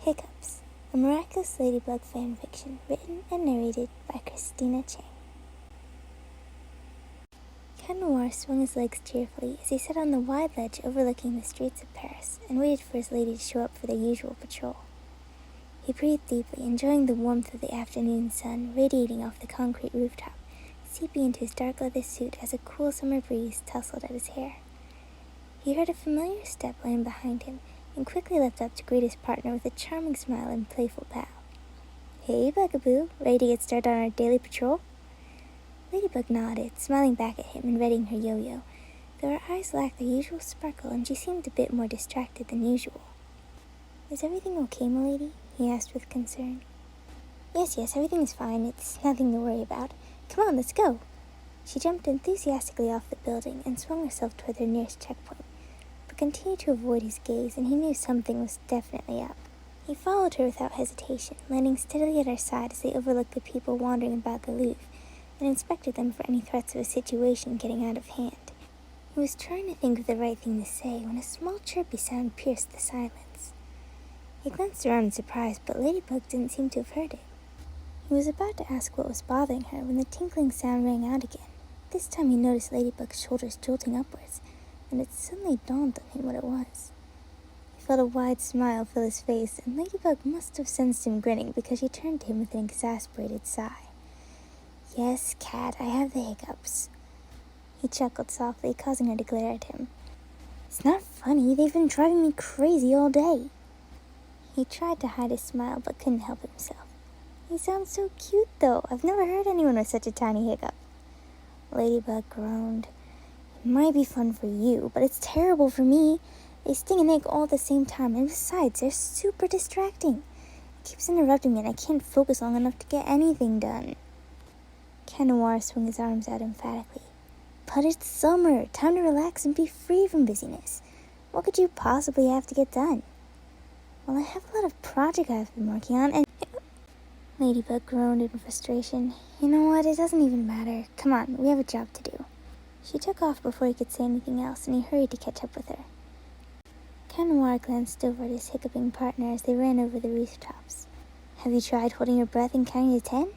Hiccups, a Miraculous Ladybug fanfiction written and narrated by Christina. Cat Noir swung his legs cheerfully as he sat on the wide ledge overlooking the streets of Paris and waited for his lady to show up for their usual patrol. He breathed deeply, enjoying the warmth of the afternoon sun radiating off the concrete rooftop, seeping into his dark leather suit as a cool summer breeze tousled at his hair. He heard a familiar step land behind him and quickly leapt up to greet his partner with a charming smile and playful bow. "Hey, Bugaboo, ready to get started on our daily patrol?" Ladybug nodded, smiling back at him and readying her yo-yo, though her eyes lacked their usual sparkle and she seemed a bit more distracted than usual. "Is everything okay, m'lady?" he asked with concern. Yes, everything's fine. It's nothing to worry about. Come on, let's go." She jumped enthusiastically off the building and swung herself toward their nearest checkpoint, but continued to avoid his gaze, and he knew something was definitely up. He followed her without hesitation, landing steadily at her side as they overlooked the people wandering about the Louvre, and inspected them for any threats of a situation getting out of hand. He was trying to think of the right thing to say when a small chirpy sound pierced the silence. He glanced around in surprise, but Ladybug didn't seem to have heard it. He was about to ask what was bothering her when the tinkling sound rang out again. This time he noticed Ladybug's shoulders jolting upwards, and it suddenly dawned on him what it was. He felt a wide smile fill his face, and Ladybug must have sensed him grinning because she turned to him with an exasperated sigh. "Yes, Cat, I have the hiccups." He chuckled softly, causing her to glare at him. "It's not funny. They've been driving me crazy all day." He tried to hide his smile, but couldn't help himself. "You sound so cute, though. I've never heard anyone with such a tiny hiccup." Ladybug groaned. "It might be fun for you, but it's terrible for me. They sting and ache all at the same time, and besides, they're super distracting. It keeps interrupting me, and I can't focus long enough to get anything done." Cat Noir swung his arms out emphatically. "But it's summer. Time to relax and be free from busyness. What could you possibly have to get done?" "Well, I have a lot of projects I've been working on, and..." Ladybug groaned in frustration. "You know what? It doesn't even matter. Come on, we have a job to do." She took off before he could say anything else, and he hurried to catch up with her. Cat Noir glanced over at his hiccuping partner as they ran over the rooftops. "Have you tried holding your breath and counting to 10?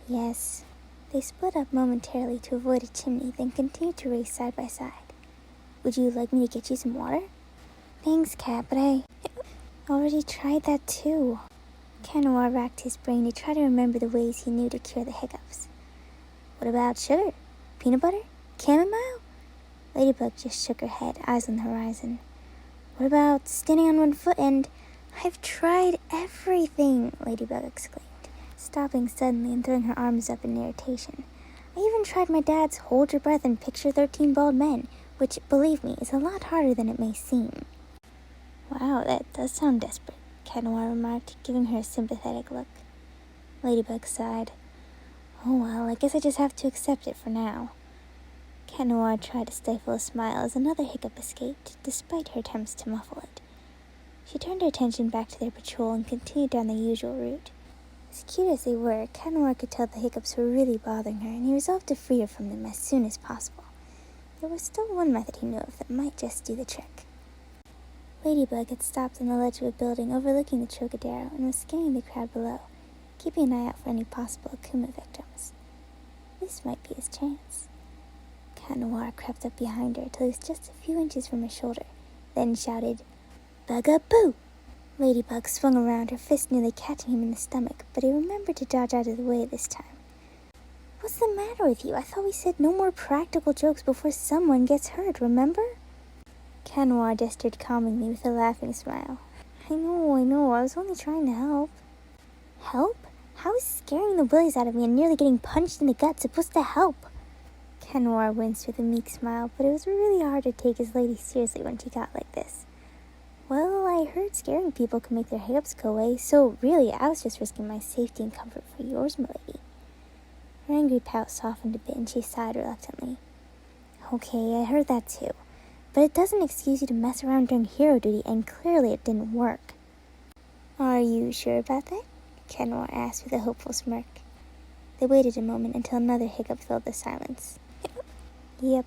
"Yes." They split up momentarily to avoid a chimney, then continued to race side by side. "Would you like me to get you some water?" "Thanks, Cat, but I already tried that too." Cat Noir racked his brain to try to remember the ways he knew to cure the hiccups. "What about sugar? Peanut butter? Chamomile?" Ladybug just shook her head, eyes on the horizon. "What about standing on one foot and..." "I've tried everything," Ladybug exclaimed, stopping suddenly and throwing her arms up in irritation. "I even tried my dad's hold your breath and picture 13 bald men, which, believe me, is a lot harder than it may seem." "Wow, that does sound desperate," Cat Noir remarked, giving her a sympathetic look. Ladybug sighed. "Oh well, I guess I just have to accept it for now." Cat Noir tried to stifle a smile as another hiccup escaped, despite her attempts to muffle it. She turned her attention back to their patrol and continued down their usual route. As cute as they were, Cat Noir could tell the hiccups were really bothering her, and he resolved to free her from them as soon as possible. There was still one method he knew of that might just do the trick. Ladybug had stopped on the ledge of a building overlooking the Trocadero and was scanning the crowd below, keeping an eye out for any possible Akuma victims. This might be his chance. Cat Noir crept up behind her till he was just a few inches from her shoulder, then shouted, "Bugaboo!" Ladybug swung around, her fist nearly catching him in the stomach, but he remembered to dodge out of the way this time. "What's the matter with you? I thought we said no more practical jokes before someone gets hurt, remember?" Cat Noir gestured calmingly with a laughing smile. I know, I was only trying to help." "Help? How is scaring the willies out of me and nearly getting punched in the gut supposed to help?" Cat Noir winced with a meek smile, but it was really hard to take his lady seriously when she got like this. "Well, I heard scaring people can make their hiccups go away, so really I was just risking my safety and comfort for yours, m'lady." Her angry pout softened a bit and she sighed reluctantly. "Okay, I heard that too. But it doesn't excuse you to mess around during hero duty, and clearly it didn't work." "Are you sure about that?" Cat Noir asked with a hopeful smirk. They waited a moment until another hiccup filled the silence. "Yep."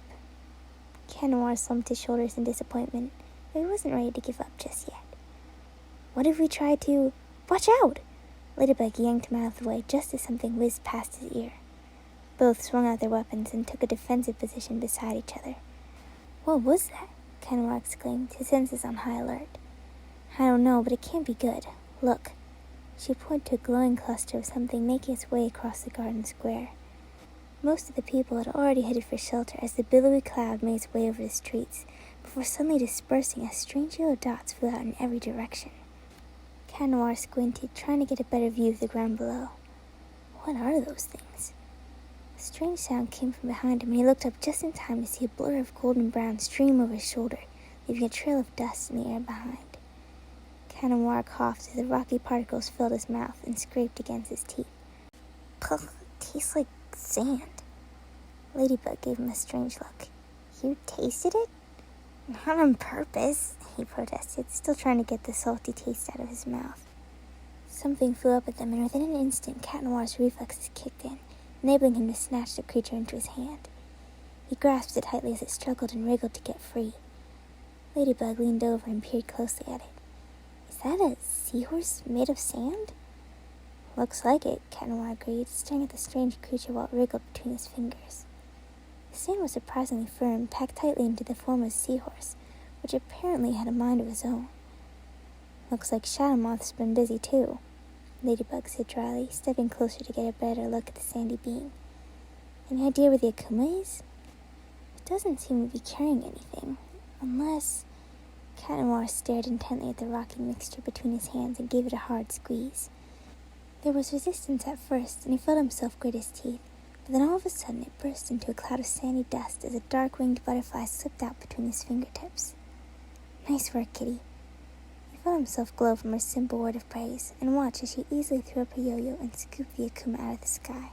Cat Noir slumped his shoulders in disappointment, but he wasn't ready to give up just yet. What if we tried to... Watch out! Ladybug yanked him out of the way just as something whizzed past his ear. Both swung out their weapons and took a defensive position beside each other. What was that? Cat Noir exclaimed, his senses on high alert. I don't know, but it can't be good. Look. She pointed to a glowing cluster of something making its way across the garden square. Most of the people had already headed for shelter as the billowy cloud made its way over the streets, before suddenly dispersing as strange yellow dots flew out in every direction. Cat Noir squinted, trying to get a better view of the ground below. What are those things? A strange sound came from behind him, and he looked up just in time to see a blur of golden brown stream over his shoulder, leaving a trail of dust in the air behind. Cat Noir coughed as the rocky particles filled his mouth and scraped against his teeth. Puh, tastes like sand. Ladybug gave him a strange look. You tasted it? Not on purpose, he protested, still trying to get the salty taste out of his mouth. Something flew up at them, and within an instant Cat Noir's reflexes kicked in, enabling him to snatch the creature into his hand. He grasped it tightly as it struggled and wriggled to get free. Ladybug leaned over and peered closely at it. Is that a seahorse made of sand? Looks like it, Cat Noir agreed, staring at the strange creature while it wriggled between his fingers. The sand was surprisingly firm, packed tightly into the form of a seahorse, which apparently had a mind of its own. Looks like Shadow Moth's been busy too, Ladybug said dryly, stepping closer to get a better look at the sandy being. Any idea where the Akuma is? It doesn't seem to be carrying anything, unless... Cat Noir stared intently at the rocky mixture between his hands and gave it a hard squeeze. There was resistance at first, and he felt himself grit his teeth, but then all of a sudden it burst into a cloud of sandy dust as a dark-winged butterfly slipped out between his fingertips. Nice work, kitty. He felt himself glow from her simple word of praise, and watched as she easily threw up her yo-yo and scooped the Akuma out of the sky.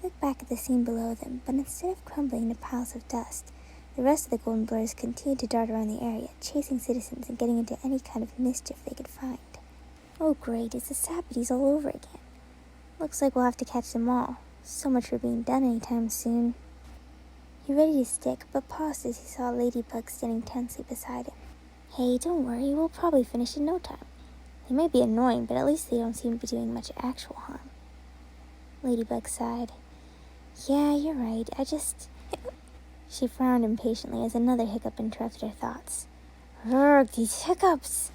He looked back at the scene below them, but instead of crumbling into piles of dust, the rest of the golden blurs continued to dart around the area, chasing citizens and getting into any kind of mischief they could find. Oh great, it's the Sappities all over again. Looks like we'll have to catch them all. So much for being done anytime soon. He readied his stick, but paused as he saw Ladybug standing tensely beside him. Hey, don't worry, we'll probably finish in no time. They may be annoying, but at least they don't seem to be doing much actual harm. Ladybug sighed. Yeah, you're right, She frowned impatiently as another hiccup interrupted her thoughts. Urgh, these hiccups!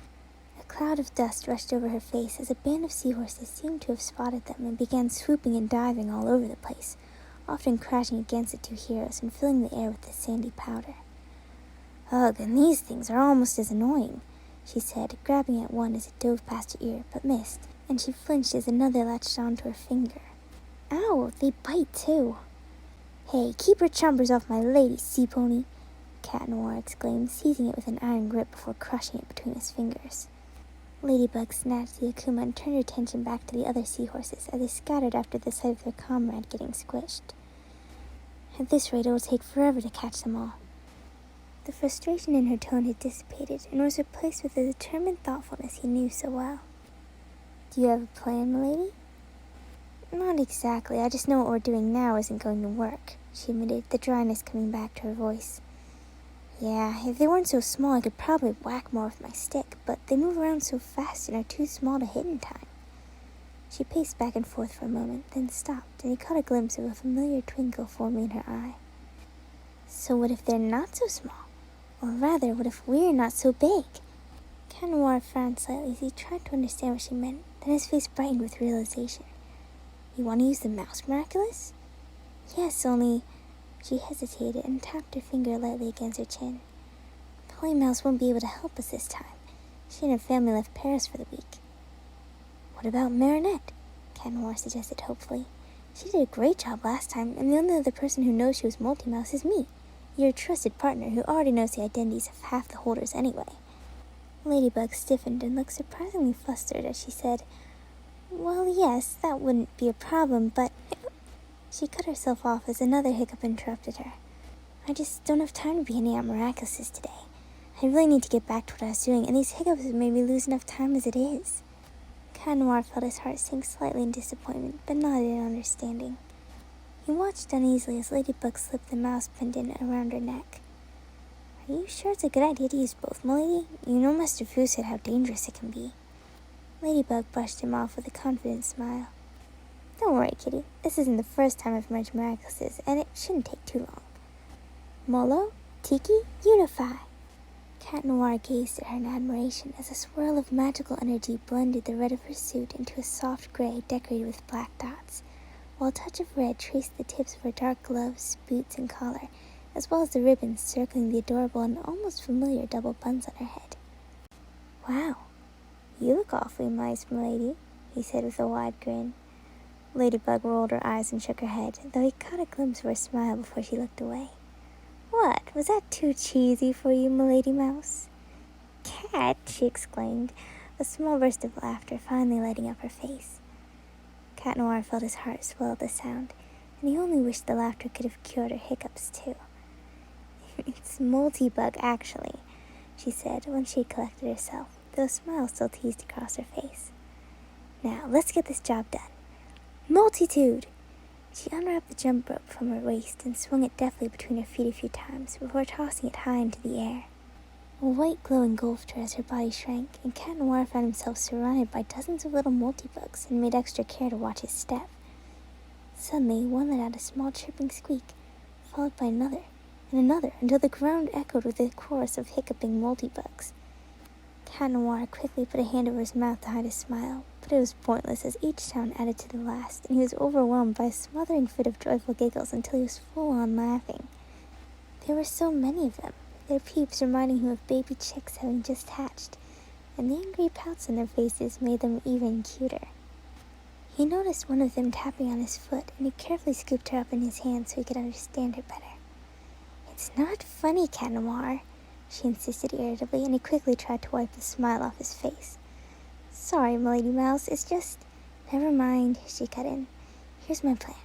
A cloud of dust rushed over her face as a band of seahorses seemed to have spotted them and began swooping and diving all over the place, often crashing against the two heroes and filling the air with the sandy powder. Ugh, and these things are almost as annoying, she said, grabbing at one as it dove past her ear, but missed, and she flinched as another latched onto her finger. Ow, they bite too. Hey, keep your chompers off my lady, sea pony, Cat Noir exclaimed, seizing it with an iron grip before crushing it between his fingers. Ladybug snatched the Akuma and turned her attention back to the other seahorses as they scattered after the sight of their comrade getting squished. At this rate, it will take forever to catch them all. The frustration in her tone had dissipated and was replaced with the determined thoughtfulness he knew so well. Do you have a plan, milady? Not exactly. I just know what we're doing now isn't going to work, she admitted, the dryness coming back to her voice. Yeah, if they weren't so small, I could probably whack more with my stick, but they move around so fast and are too small to hit in time. She paced back and forth for a moment, then stopped, and he caught a glimpse of a familiar twinkle forming in her eye. So what if they're not so small? Or rather, what if we're not so big? Cat Noir frowned slightly as he tried to understand what she meant, then his face brightened with realization. You want to use the mouse, Miraculous? Yes, only... She hesitated and tapped her finger lightly against her chin. Multimouse won't be able to help us this time. She and her family left Paris for the week. What about Marinette? Cat Noir suggested hopefully. She did a great job last time, and the only other person who knows she was Multimouse is me, your trusted partner who already knows the identities of half the holders anyway. Ladybug stiffened and looked surprisingly flustered as she said, Well, yes, that wouldn't be a problem, but... She cut herself off as another hiccup interrupted her. I just don't have time to be any Miraculouses today. I really need to get back to what I was doing, and these hiccups have made me lose enough time as it is. Cat Noir felt his heart sink slightly in disappointment, but nodded in understanding. He watched uneasily as Ladybug slipped the mouse pendant around her neck. Are you sure it's a good idea to use both, m'lady? You know Mr. Fu said how dangerous it can be. Ladybug brushed him off with a confident smile. Don't worry, kitty. This isn't the first time I've merged Miraculouses, and it shouldn't take too long. Molo, Tiki, unify! Cat Noir gazed at her in admiration as a swirl of magical energy blended the red of her suit into a soft gray decorated with black dots, while a touch of red traced the tips of her dark gloves, boots, and collar, as well as the ribbons circling the adorable and almost familiar double buns on her head. Wow, you look awfully nice, m'lady, he said with a wide grin. Ladybug rolled her eyes and shook her head, though he caught a glimpse of her smile before she looked away. What, was that too cheesy for you, m'lady mouse? Cat, she exclaimed, a small burst of laughter finally lighting up her face. Cat Noir felt his heart swell at the sound, and he only wished the laughter could have cured her hiccups, too. It's Multibug, actually, she said once she had collected herself, though a smile still teased across her face. Now, let's get this job done. Multitude! She unwrapped the jump rope from her waist and swung it deftly between her feet a few times before tossing it high into the air. A white glow engulfed her as her body shrank, and Cat Noir found himself surrounded by dozens of little multibugs and made extra care to watch his step. Suddenly, one let out a small chirping squeak, followed by another, and another, until the ground echoed with a chorus of hiccuping multibugs. Cat Noir quickly put a hand over his mouth to hide a smile, but it was pointless as each sound added to the last, and he was overwhelmed by a smothering fit of joyful giggles until he was full on laughing. There were so many of them, their peeps reminding him of baby chicks having just hatched, and the angry pouts on their faces made them even cuter. He noticed one of them tapping on his foot, and he carefully scooped her up in his hand so he could understand her better. It's not funny, Cat Noir, she insisted irritably, and he quickly tried to wipe the smile off his face. Sorry, m'lady mouse, it's just... Never mind, she cut in. Here's my plan.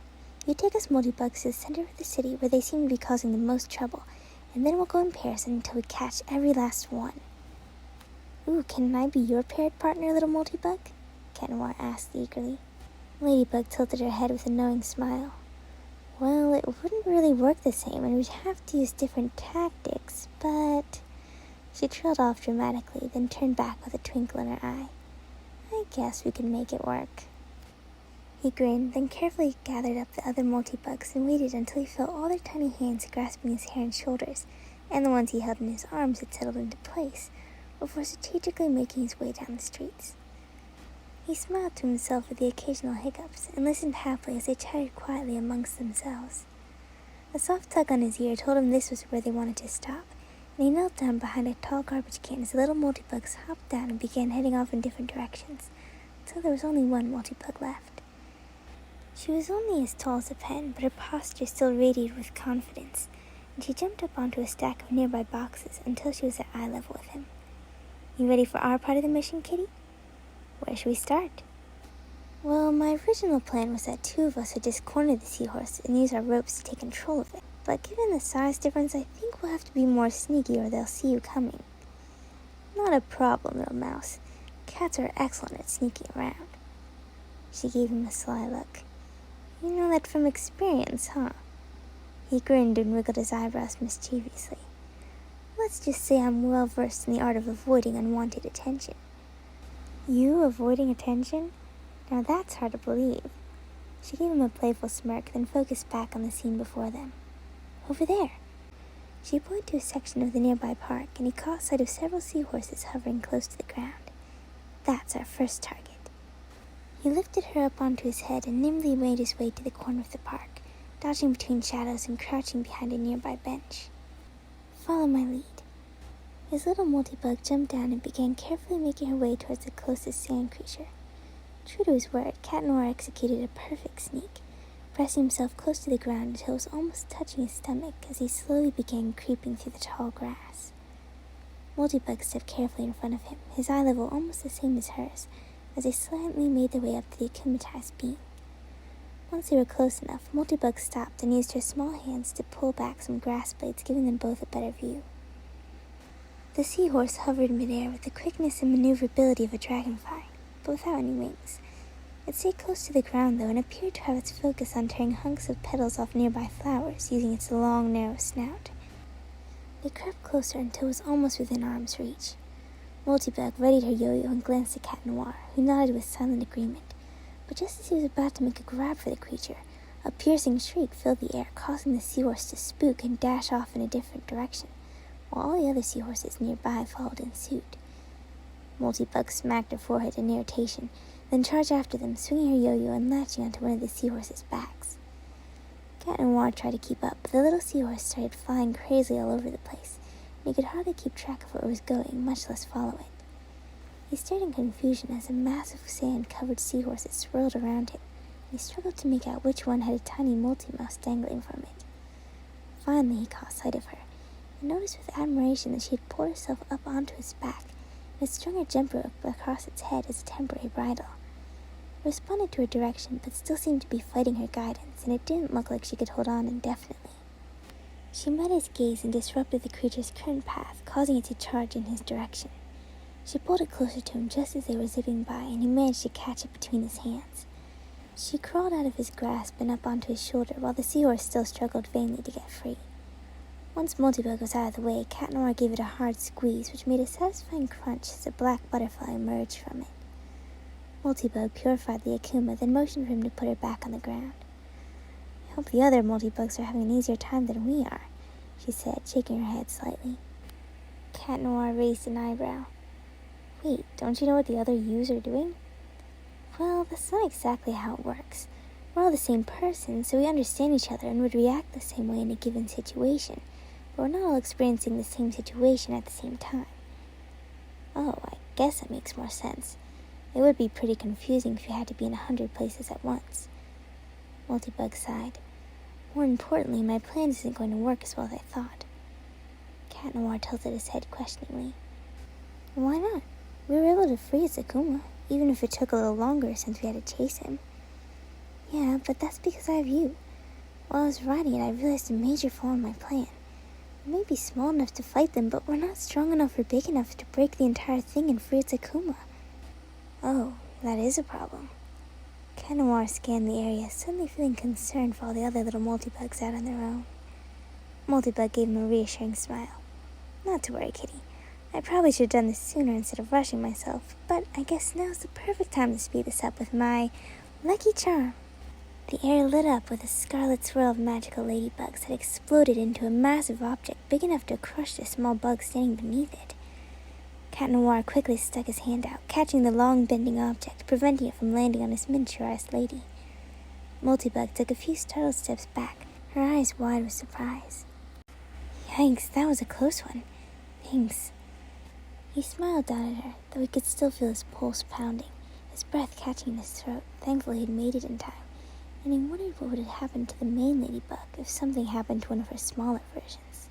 You take us multibugs to the center of the city where they seem to be causing the most trouble, and then we'll go in pairs until we catch every last one. Ooh, can I be your paired partner, little multibug? Cat Noir asked eagerly. Ladybug tilted her head with a knowing smile. Well, it wouldn't really work the same, and we'd have to use different tactics, but... She trailed off dramatically, then turned back with a twinkle in her eye. I guess we can make it work. He grinned, then carefully gathered up the other multibugs and waited until he felt all their tiny hands grasping his hair and shoulders, and the ones he held in his arms had settled into place, before strategically making his way down the streets. He smiled to himself with the occasional hiccups, and listened happily as they chatted quietly amongst themselves. A soft tug on his ear told him this was where they wanted to stop, and he knelt down behind a tall garbage can as the little multibugs hopped down and began heading off in different directions, until there was only one multibug left. She was only as tall as a pen, but her posture still radiated with confidence, and she jumped up onto a stack of nearby boxes until she was at eye level with him. You ready for our part of the mission, kitty? Where should we start? Well, my original plan was that two of us would just corner the seahorse and use our ropes to take control of it. But given the size difference, I think we'll have to be more sneaky or they'll see you coming. Not a problem, little mouse. Cats are excellent at sneaking around. She gave him a sly look. You know that from experience, huh? He grinned and wiggled his eyebrows mischievously. Let's just say I'm well versed in the art of avoiding unwanted attention. You avoiding attention? Now that's hard to believe. She gave him a playful smirk, then focused back on the scene before them. Over there. She pointed to a section of the nearby park, and he caught sight of several seahorses hovering close to the ground. That's our first target. He lifted her up onto his head and nimbly made his way to the corner of the park, dodging between shadows and crouching behind a nearby bench. Follow my lead. His little multibug jumped down and began carefully making her way towards the closest sand creature. True to his word, Cat Noir executed a perfect sneak, pressing himself close to the ground until it was almost touching his stomach as he slowly began creeping through the tall grass. Multibug stepped carefully in front of him, his eye level almost the same as hers, as they silently made their way up to the akumatized beam. Once they were close enough, Multibug stopped and used her small hands to pull back some grass blades, giving them both a better view. The seahorse hovered midair with the quickness and maneuverability of a dragonfly, but without any wings. It stayed close to the ground, though, and appeared to have its focus on tearing hunks of petals off nearby flowers, using its long, narrow snout. They crept closer until it was almost within arm's reach. Multibug readied her yo-yo and glanced at Cat Noir, who nodded with silent agreement. But just as he was about to make a grab for the creature, a piercing shriek filled the air, causing the seahorse to spook and dash off in a different direction, while all the other seahorses nearby followed in suit. Multibug smacked her forehead in irritation, then charged after them, swinging her yo-yo and latching onto one of the seahorses' backs. Cat Noir tried to keep up, but the little seahorse started flying crazily all over the place, and he could hardly keep track of where it was going, much less follow it. He stared in confusion as a mass of sand-covered seahorses swirled around him, and he struggled to make out which one had a tiny Multimouse dangling from it. Finally, he caught sight of her, and noticed with admiration that she had pulled herself up onto his back and had strung her jump rope across its head as a temporary bridle. It responded to her direction, but still seemed to be fighting her guidance, and it didn't look like she could hold on indefinitely. She met his gaze and disrupted the creature's current path, causing it to charge in his direction. She pulled it closer to him just as they were zipping by, and he managed to catch it between his hands. She crawled out of his grasp and up onto his shoulder, while the seahorse still struggled vainly to get free. Once Multibug was out of the way, Cat Noir gave it a hard squeeze, which made a satisfying crunch as a black butterfly emerged from it. Multibug purified the Akuma, then motioned for him to put her back on the ground. "I hope the other Multibugs are having an easier time than we are," she said, shaking her head slightly. Cat Noir raised an eyebrow. "Wait, don't you know what the other U's are doing?" "Well, that's not exactly how it works. We're all the same person, so we understand each other and would react the same way in a given situation, but we're not all experiencing the same situation at the same time." "Oh, I guess that makes more sense. It would be pretty confusing if you had to be in 100 places at once." Multibug sighed. "More importantly, my plan isn't going to work as well as I thought." Cat Noir tilted his head questioningly. "Why not? We were able to free his Akuma, even if it took a little longer since we had to chase him." "Yeah, but that's because I have you. While I was riding it, I realized a major flaw in my plan. We may be small enough to fight them, but we're not strong enough or big enough to break the entire thing and free its Akuma." "Oh, that is a problem." Cat Noir scanned the area, suddenly feeling concerned for all the other little Multibugs out on their own. Multibug gave him a reassuring smile. "Not to worry, kitty. I probably should have done this sooner instead of rushing myself, but I guess now's the perfect time to speed this up with my lucky charm." The air lit up with a scarlet swirl of magical ladybugs that exploded into a massive object big enough to crush the small bug standing beneath it. Cat Noir quickly stuck his hand out, catching the long bending object, preventing it from landing on his miniaturized lady. Multibug took a few startled steps back, her eyes wide with surprise. "Yikes, that was a close one. Thanks." He smiled down at her, though he could still feel his pulse pounding, his breath catching in his throat. Thankfully he'd made it in time, and he wondered what would have happened to the main ladybug if something happened to one of her smaller versions.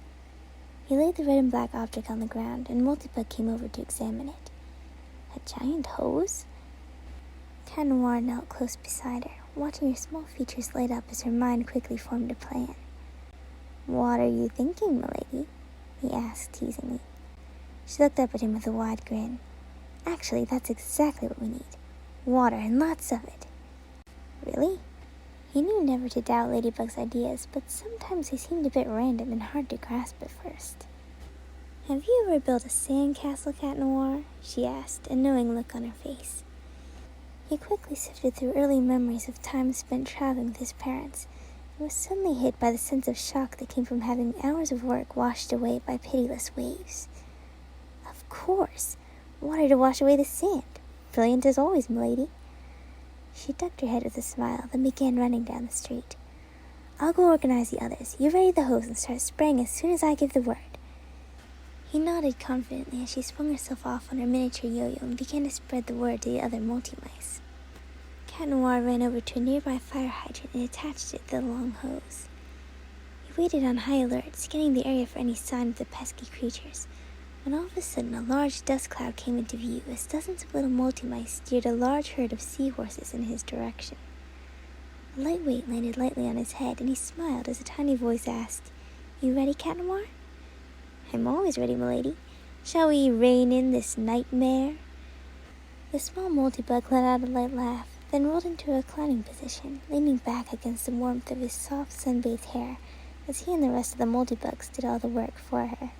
He laid the red and black object on the ground, and Multibug came over to examine it. A giant hose? Cat Noir knelt close beside her, watching her small features light up as her mind quickly formed a plan. "What are you thinking, milady?" he asked teasingly. She looked up at him with a wide grin. "Actually, that's exactly what we need. Water, and lots of it." "Really?" He knew never to doubt Ladybug's ideas, but sometimes they seemed a bit random and hard to grasp at first. "Have you ever built a sandcastle, Cat Noir?" she asked, a knowing look on her face. He quickly sifted through early memories of time spent traveling with his parents, and was suddenly hit by the sense of shock that came from having hours of work washed away by pitiless waves. Of course! Water to wash away the sand. Brilliant as always, milady. She ducked her head with a smile, then began running down the street. "I'll go organize the others. You ready the hose and start spraying as soon as I give the word." He nodded confidently as she swung herself off on her miniature yo-yo and began to spread the word to the other Multimice. Cat Noir ran over to a nearby fire hydrant and attached it to the long hose. He waited on high alert, scanning the area for any sign of the pesky creatures, when all of a sudden a large dust cloud came into view as dozens of little Multimice steered a large herd of seahorses in his direction. A light weight landed lightly on his head, and he smiled as a tiny voice asked, "You ready, Cat Noir?" "I'm always ready, milady. Shall we rein in this nightmare?" The small Multibug let out a light laugh, then rolled into a reclining position, leaning back against the warmth of his soft sun-bathed hair as he and the rest of the Multibugs did all the work for her.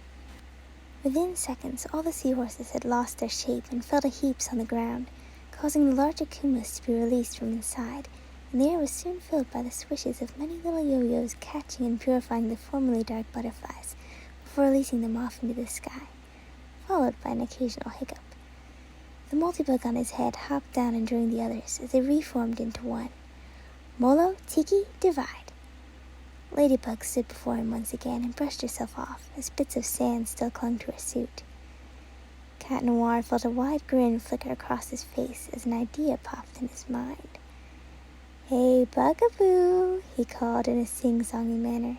Within seconds, all the seahorses had lost their shape and fell to heaps on the ground, causing the larger cumulus to be released from inside, and the air was soon filled by the swishes of many little yo-yos catching and purifying the formerly dark butterflies before releasing them off into the sky, followed by an occasional hiccup. The multibug on his head hopped down and joined the others as they reformed into one. Molo, Tiki, divide. Ladybug stood before him once again and brushed herself off, as bits of sand still clung to her suit. Cat Noir felt a wide grin flicker across his face as an idea popped in his mind. "Hey, Bugaboo," he called in a sing-songy manner.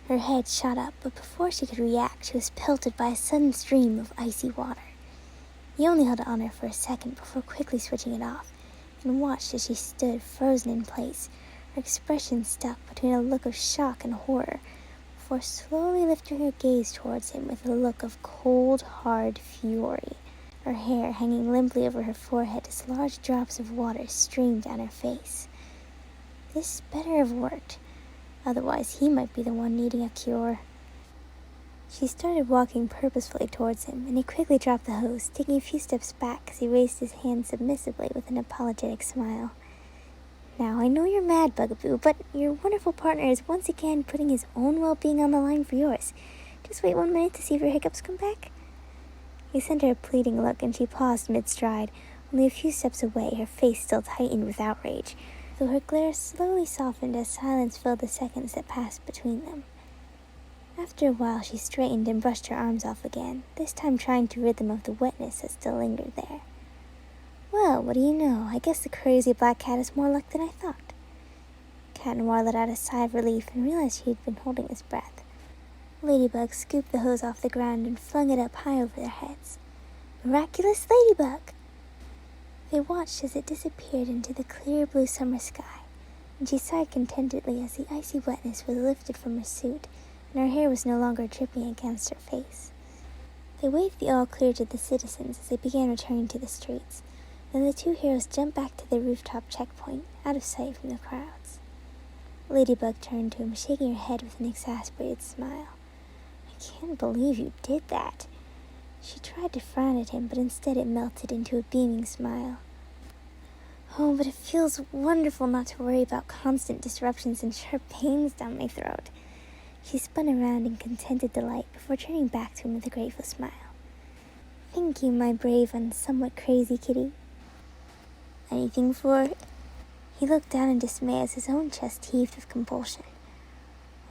Her head shot up, but before she could react, she was pelted by a sudden stream of icy water. He only held it on her for a second before quickly switching it off, and watched as she stood frozen in place, her expression stuck between a look of shock and horror, before slowly lifting her gaze towards him with a look of cold, hard fury, her hair hanging limply over her forehead as large drops of water streamed down her face. This better have worked, otherwise he might be the one needing a cure. She started walking purposefully towards him, and he quickly dropped the hose, taking a few steps back as he raised his hand submissively with an apologetic smile. "Now, I know you're mad, Bugaboo, but your wonderful partner is once again putting his own well-being on the line for yours. Just wait 1 minute to see if your hiccups come back." He sent her a pleading look, and she paused mid-stride, only a few steps away, her face still tightened with outrage, though her glare slowly softened as silence filled the seconds that passed between them. After a while, she straightened and brushed her arms off again, this time trying to rid them of the wetness that still lingered there. "Well, what do you know? I guess the crazy black cat has more luck than I thought." Cat Noir let out a sigh of relief and realized he had been holding his breath. Ladybug scooped the hose off the ground and flung it up high over their heads. "Miraculous Ladybug!" They watched as it disappeared into the clear blue summer sky, and she sighed contentedly as the icy wetness was lifted from her suit, and her hair was no longer dripping against her face. They waved the all clear to the citizens as they began returning to the streets. Then the two heroes jumped back to their rooftop checkpoint, out of sight from the crowds. Ladybug turned to him, shaking her head with an exasperated smile. "I can't believe you did that." She tried to frown at him, but instead it melted into a beaming smile. "Oh, but it feels wonderful not to worry about constant disruptions and sharp pains down my throat." She spun around in contented delight before turning back to him with a grateful smile. "Thank you, my brave and somewhat crazy kitty." "Anything for it?" He looked down in dismay as his own chest heaved with compulsion.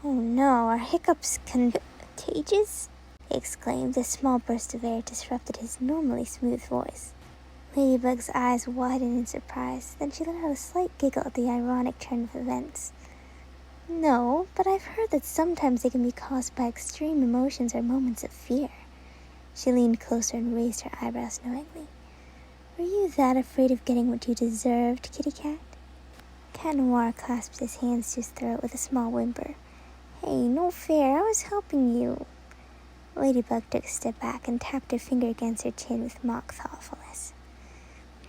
"Oh no, are hiccups contagious?" he exclaimed. A small burst of air disrupted his normally smooth voice. Ladybug's eyes widened in surprise, then she let out a slight giggle at the ironic turn of events. "No, but I've heard that sometimes they can be caused by extreme emotions or moments of fear." She leaned closer and raised her eyebrows knowingly. "Were you that afraid of getting what you deserved, kitty cat?" Cat Noir clasped his hands to his throat with a small whimper. "Hey, no fair, I was helping you." Ladybug took a step back and tapped her finger against her chin with mock thoughtfulness.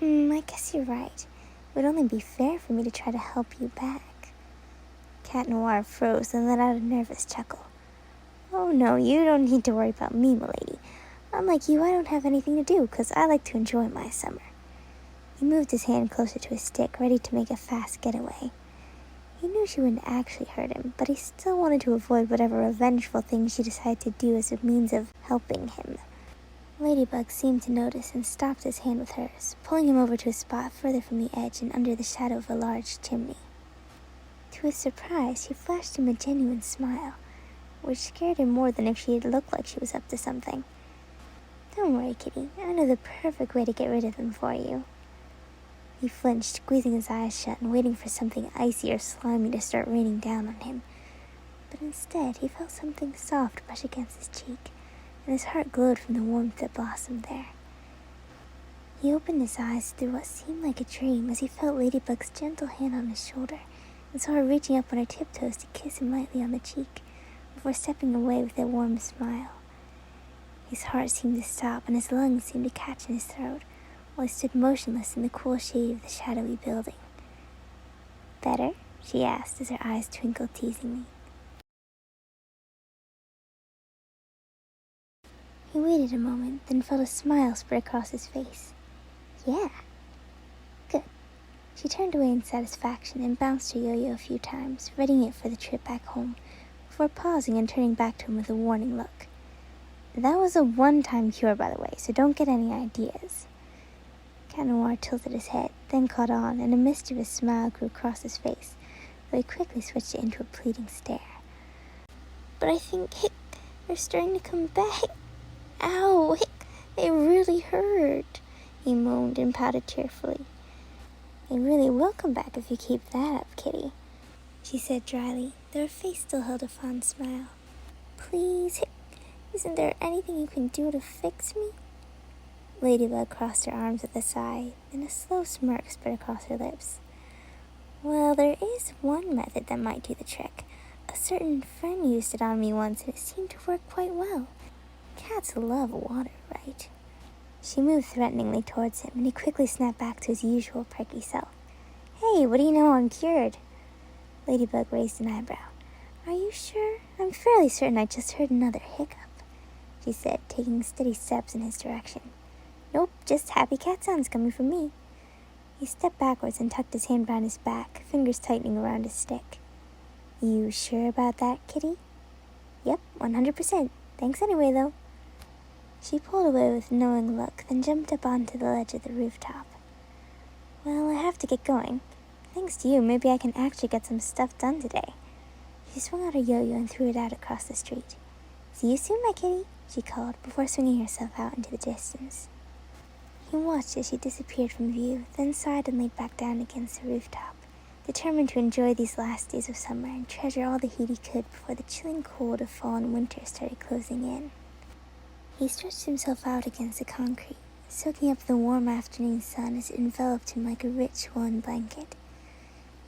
I guess you're right. It would only be fair for me to try to help you back." Cat Noir froze and let out a nervous chuckle. "Oh no, you don't need to worry about me, m'lady. Unlike you, I don't have anything to do, 'cause I like to enjoy my summer." He moved his hand closer to his stick, ready to make a fast getaway. He knew she wouldn't actually hurt him, but he still wanted to avoid whatever revengeful thing she decided to do as a means of helping him. Ladybug seemed to notice and stopped his hand with hers, pulling him over to a spot further from the edge and under the shadow of a large chimney. To his surprise, she flashed him a genuine smile, which scared him more than if she had looked like she was up to something. "Don't worry, kitty. I know the perfect way to get rid of them for you." He flinched, squeezing his eyes shut and waiting for something icy or slimy to start raining down on him. But instead, he felt something soft brush against his cheek, and his heart glowed from the warmth that blossomed there. He opened his eyes through what seemed like a dream as he felt Ladybug's gentle hand on his shoulder and saw her reaching up on her tiptoes to kiss him lightly on the cheek before stepping away with a warm smile. His heart seemed to stop and his lungs seemed to catch in his throat while he stood motionless in the cool shade of the shadowy building. "Better?" she asked as her eyes twinkled teasingly. He waited a moment, then felt a smile spread across his face. Yeah. Good. She turned away in satisfaction and bounced her yo-yo a few times, readying it for the trip back home, before pausing and turning back to him with a warning look. That was a one-time cure, by the way, so don't get any ideas. Cat Noir tilted his head, then caught on, and a mischievous smile grew across his face, though he quickly switched it into a pleading stare. But I think, they're starting to come back. Ow, they really hurt, he moaned and pouted tearfully. They really will come back if you keep that up, kitty, she said dryly, though her face still held a fond smile. Please, isn't there anything you can do to fix me? Ladybug crossed her arms with a sigh, and a slow smirk spread across her lips. Well, there is one method that might do the trick. A certain friend used it on me once, and it seemed to work quite well. Cats love water, right? She moved threateningly towards him, and he quickly snapped back to his usual perky self. Hey, what do you know, I'm cured. Ladybug raised an eyebrow. Are you sure? I'm fairly certain I just heard another hiccup, she said, taking steady steps in his direction. Nope, just happy cat sounds coming from me. He stepped backwards and tucked his hand behind his back, fingers tightening around his stick. You sure about that, kitty? Yep, 100%. Thanks anyway, though. She pulled away with a knowing look, then jumped up onto the ledge of the rooftop. Well, I have to get going. Thanks to you, maybe I can actually get some stuff done today. She swung out her yo-yo and threw it out across the street. See you soon, my kitty, she called, before swinging herself out into the distance. He watched as she disappeared from view, then sighed and laid back down against the rooftop, determined to enjoy these last days of summer and treasure all the heat he could before the chilling cold of fall and winter started closing in. He stretched himself out against the concrete, soaking up the warm afternoon sun as it enveloped him like a rich woolen blanket.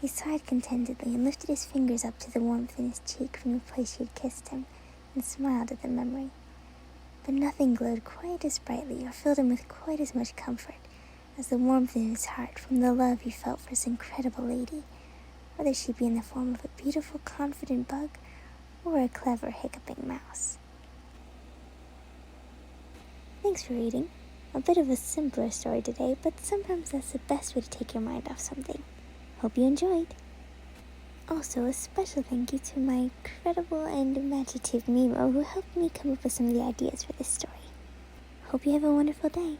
He sighed contentedly and lifted his fingers up to the warmth in his cheek from the place she had kissed him, and smiled at the memory. But nothing glowed quite as brightly or filled him with quite as much comfort as the warmth in his heart from the love he felt for this incredible lady, whether she be in the form of a beautiful, confident bug or a clever, hiccuping mouse. Thanks for reading. A bit of a simpler story today, but sometimes that's the best way to take your mind off something. Hope you enjoyed. Also, a special thank you to my incredible and imaginative Mimo who helped me come up with some of the ideas for this story. Hope you have a wonderful day.